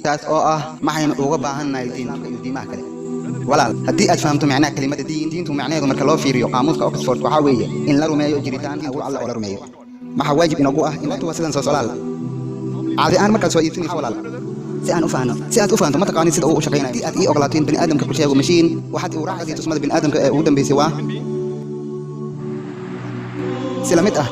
taas oo ah maxaynu uga baahannahay diimaha kale walaal haddii aad fahamto macnaha kelimada diintu macnaheedu marka loo fiiriyo qaamuuska Oxford waxa weeye in la rumeeyo jiritaan awood alla oo la rumeeyo maxaa waajib inagu ah in dadku sidan soo solaal caadi aan marka soo iibsanayso walaal si aad u fahanto ma taqaanid sida uu u shaqeynayo haddii aad ii ogolaatiin bani aadamka ku sheego mashiin waxaad ii raacday tusmada bani aadamka ee ugu dambeysay waa si la mid ah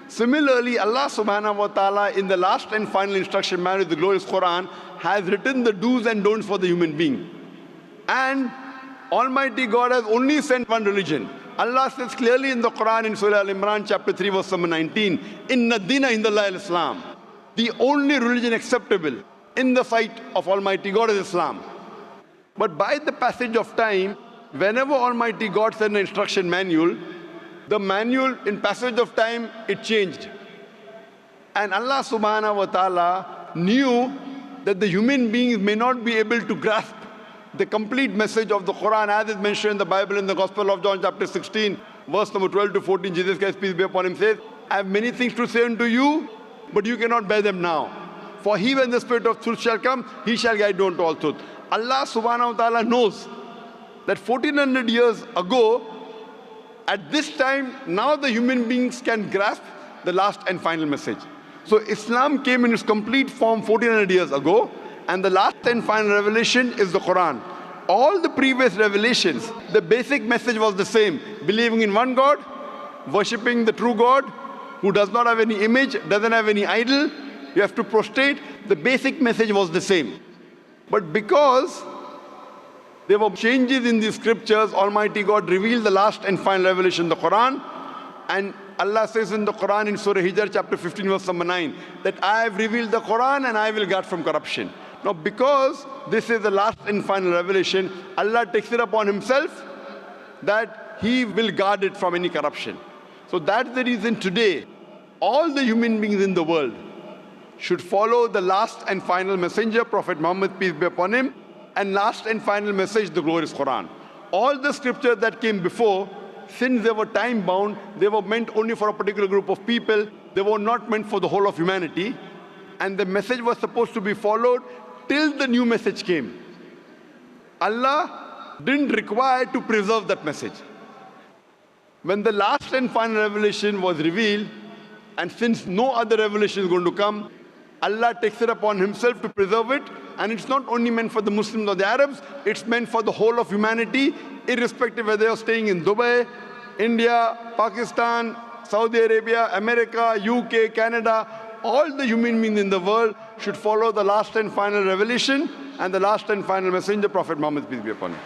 Similarly, Allah subhanahu wa ta'ala in the last and final instruction manual, the glorious Quran, has written the do's and don'ts for the human being. And Almighty God has only sent one religion. Allah says clearly in the Quran in Surah Al-Imran chapter 3 verse number 19, Inna dina indallahi al-Islam. The only religion acceptable in the sight of Almighty God is Islam. But by the passage of time, whenever Almighty God sent an instruction manual, the manual in passage of time, it changed. And Allah subhanahu wa ta'ala knew that the human beings may not be able to grasp the complete message of the Quran as is mentioned in the Bible in the Gospel of John chapter 16, verse number 12 to 14. Jesus Christ, peace be upon him, says, I have many things to say unto you, but you cannot bear them now. For he, when the Spirit of truth shall come, he shall guide you unto all truth. Allah subhanahu wa ta'ala knows that 1400 years ago, at this time, now the human beings can grasp the last and final message. So Islam came in its complete form 1400 years ago, and the last and final revelation is the Quran. All the previous revelations, the basic message was the same. Believing in one God, worshipping the true God, who does not have any image, doesn't have any idol, you have to prostrate. The basic message was the same. But because there were changes in the scriptures, Almighty God revealed the last and final revelation, the Quran. And Allah says in the Quran in Surah Hijr chapter 15 verse number 9, that I have revealed the Quran and I will guard from corruption. Now because this is the last and final revelation, Allah takes it upon himself that he will guard it from any corruption. So that's the reason today, all the human beings in the world should follow the last and final messenger, Prophet Muhammad, peace be upon him, and last and final message, the glorious Quran. All the scriptures that came before, since they were time bound, they were meant only for a particular group of people. They were not meant for the whole of humanity. And the message was supposed to be followed till the new message came. Allah didn't require to preserve that message. When the last and final revelation was revealed, and since no other revelation is going to come, Allah takes it upon himself to preserve it. And it's not only meant for the Muslims or the Arabs, it's meant for the whole of humanity, irrespective whether you're staying in Dubai, India, Pakistan, Saudi Arabia, America, UK, Canada. All the human beings in the world should follow the last and final revelation and the last and final messenger, Prophet Muhammad, peace be upon him.